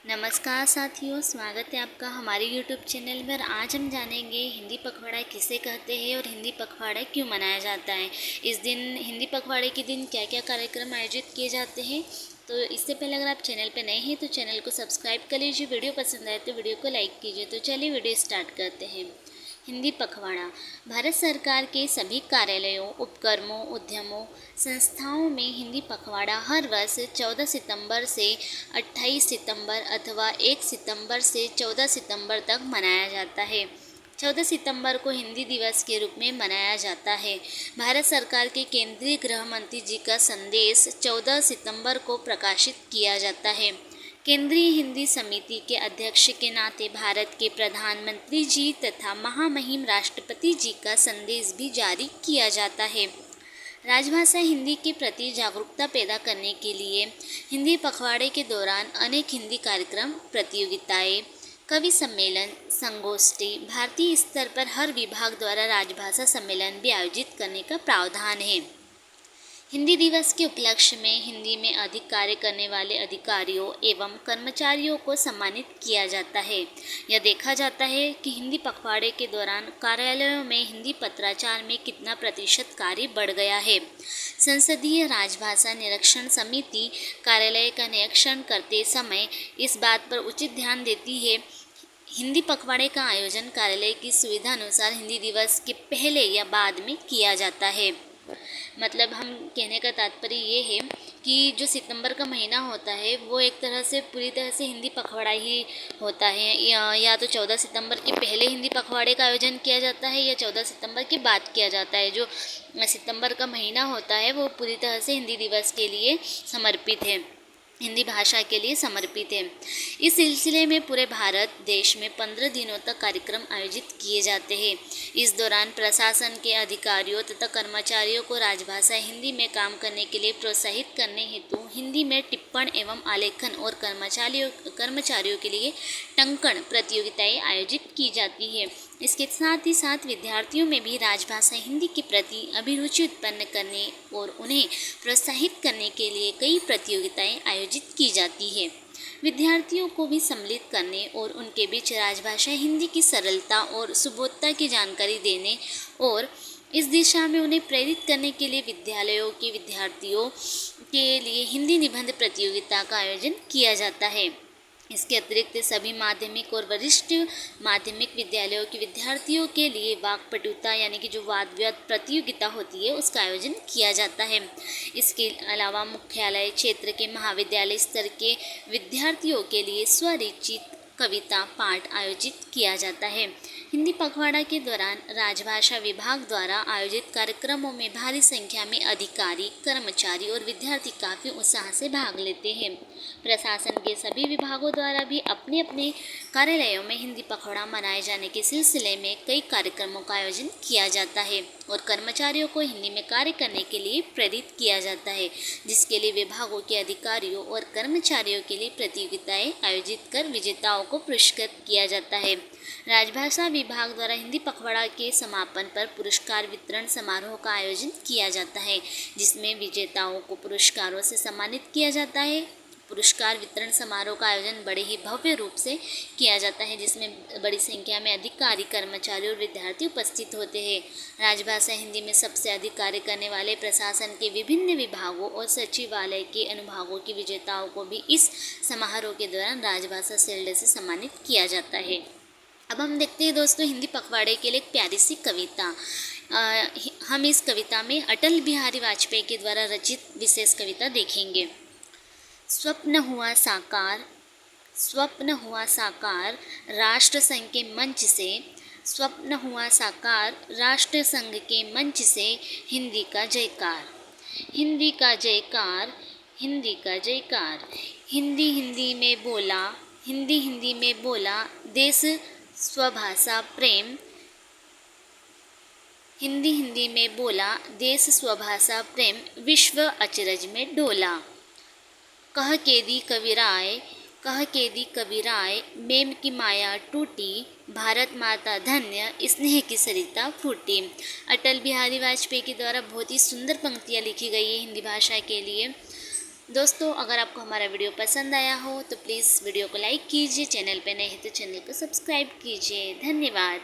नमस्कार साथियों, स्वागत है आपका हमारे YouTube चैनल पर। आज हम जानेंगे हिंदी पखवाड़ा किसे कहते हैं और हिंदी पखवाड़ा क्यों मनाया जाता है। इस दिन हिंदी पखवाड़े के दिन क्या क्या कार्यक्रम आयोजित किए जाते हैं। तो इससे पहले अगर आप चैनल पर नए हैं तो चैनल को सब्सक्राइब कर लीजिए। वीडियो पसंद आए तो वीडियो को लाइक कीजिए। तो चलिए वीडियो स्टार्ट करते हैं। हिंदी पखवाड़ा भारत सरकार के सभी कार्यालयों, उपक्रमों, उद्यमों, संस्थाओं में हिंदी पखवाड़ा हर वर्ष 14 सितंबर से 28 सितंबर अथवा 1 सितंबर से 14 सितंबर तक मनाया जाता है। 14 सितंबर को हिंदी दिवस के रूप में मनाया जाता है। भारत सरकार के केंद्रीय गृह मंत्री जी का संदेश 14 सितंबर को प्रकाशित किया जाता है। केंद्रीय हिंदी समिति के अध्यक्ष के नाते भारत के प्रधानमंत्री जी तथा महामहिम राष्ट्रपति जी का संदेश भी जारी किया जाता है। राजभाषा हिंदी के प्रति जागरूकता पैदा करने के लिए हिंदी पखवाड़े के दौरान अनेक हिंदी कार्यक्रम, प्रतियोगिताएं, कवि सम्मेलन, संगोष्ठी, भारतीय स्तर पर हर विभाग द्वारा राजभाषा सम्मेलन भी आयोजित करने का प्रावधान है। हिंदी दिवस के उपलक्ष्य में हिंदी में अधिक कार्य करने वाले अधिकारियों एवं कर्मचारियों को सम्मानित किया जाता है। यह देखा जाता है कि हिंदी पखवाड़े के दौरान कार्यालयों में हिंदी पत्राचार में कितना प्रतिशत कार्य बढ़ गया है। संसदीय राजभाषा निरीक्षण समिति कार्यालय का निरीक्षण करते समय इस बात पर उचित ध्यान देती है। हिंदी पखवाड़े का आयोजन कार्यालय की सुविधा अनुसार हिंदी दिवस के पहले या बाद में किया जाता है। मतलब हम कहने का तात्पर्य ये है कि जो सितंबर का महीना होता है वो एक तरह से पूरी तरह से हिंदी पखवाड़ा ही होता है। या तो 14 सितंबर के पहले हिंदी पखवाड़े का आयोजन किया जाता है या 14 सितंबर के बाद किया जाता है। जो सितंबर का महीना होता है वो पूरी तरह से हिंदी दिवस के लिए समर्पित है, हिंदी भाषा के लिए समर्पित है। इस सिलसिले में पूरे भारत देश में 15 दिनों तक कार्यक्रम आयोजित किए जाते हैं। इस दौरान प्रशासन के अधिकारियों तथा कर्मचारियों को राजभाषा हिंदी में काम करने के लिए प्रोत्साहित करने हेतु हिंदी में टिप्पण एवं आलेखन और कर्मचारियों के लिए टंकण प्रतियोगिताएं आयोजित की जाती है। इसके साथ ही साथ विद्यार्थियों में भी राजभाषा हिंदी के प्रति अभिरुचि उत्पन्न करने और उन्हें प्रोत्साहित करने के लिए कई प्रतियोगिताएं आयोजित की जाती है। विद्यार्थियों को भी सम्मिलित करने और उनके बीच राजभाषा हिंदी की सरलता और सुबोधता की जानकारी देने और इस दिशा में उन्हें प्रेरित करने के लिए विद्यालयों के विद्यार्थियों के लिए हिंदी निबंध प्रतियोगिता का आयोजन किया जाता है। इसके अतिरिक्त सभी माध्यमिक और वरिष्ठ माध्यमिक विद्यालयों के विद्यार्थियों के लिए वाक्पटुता यानी कि जो वाद विवाद प्रतियोगिता होती है उसका आयोजन किया जाता है। इसके अलावा मुख्यालय क्षेत्र के महाविद्यालय स्तर के विद्यार्थियों के लिए स्वरचित कविता पाठ आयोजित किया जाता है। हिंदी पखवाड़ा के दौरान राजभाषा विभाग द्वारा आयोजित कार्यक्रमों में भारी संख्या में अधिकारी, कर्मचारी और विद्यार्थी काफ़ी उत्साह से भाग लेते हैं। प्रशासन के सभी विभागों द्वारा भी अपने अपने कार्यालयों में हिंदी पखवाड़ा मनाए जाने के सिलसिले में कई कार्यक्रमों का आयोजन किया जाता है और कर्मचारियों को हिंदी में कार्य करने के लिए प्रेरित किया जाता है, जिसके लिए विभागों के अधिकारियों और कर्मचारियों के लिए प्रतियोगिताएं आयोजित कर विजेताओं को पुरस्कृत किया जाता है। राजभाषा विभाग द्वारा हिंदी पखवाड़ा के समापन पर पुरस्कार वितरण समारोह का आयोजन किया जाता है, जिसमें विजेताओं को पुरस्कारों से सम्मानित किया जाता है। पुरस्कार वितरण समारोह का आयोजन बड़े ही भव्य रूप से किया जाता है, जिसमें बड़ी संख्या में अधिकारी, कर्मचारी और विद्यार्थी उपस्थित होते हैं। राजभाषा हिंदी में सबसे अधिक कार्य करने वाले प्रशासन के विभिन्न विभागों और सचिवालय के अनुभागों के विजेताओं को भी इस समारोह के दौरान राजभाषा शील्ड से सम्मानित किया जाता है। अब हम देखते हैं दोस्तों हिंदी पखवाड़े के लिए एक प्यारी सी कविता। हम इस कविता में अटल बिहारी वाजपेयी के द्वारा रचित विशेष कविता देखेंगे। स्वप्न हुआ साकार राष्ट्र संघ के मंच से, स्वप्न हुआ साकार राष्ट्र संघ के मंच से, हिंदी का जयकार, हिंदी का जयकार, हिंदी का जयकार। हिंदी हिंदी में बोला, हिंदी हिंदी में बोला देश स्वभाषा प्रेम, हिंदी हिंदी में बोला देश स्वभाषा प्रेम, विश्व अचरज में डोला। कह के दी कबीराय, कह के दी कबीराय, मेम की माया टूटी, भारत माता धन्य, स्नेह की सरिता फूटी। अटल बिहारी वाजपेयी के द्वारा बहुत ही सुंदर पंक्तियाँ लिखी गई है हिंदी भाषा के लिए। दोस्तों, अगर आपको हमारा वीडियो पसंद आया हो तो प्लीज़ वीडियो को लाइक कीजिए, चैनल पे नए हैं तो चैनल को सब्सक्राइब कीजिए। धन्यवाद।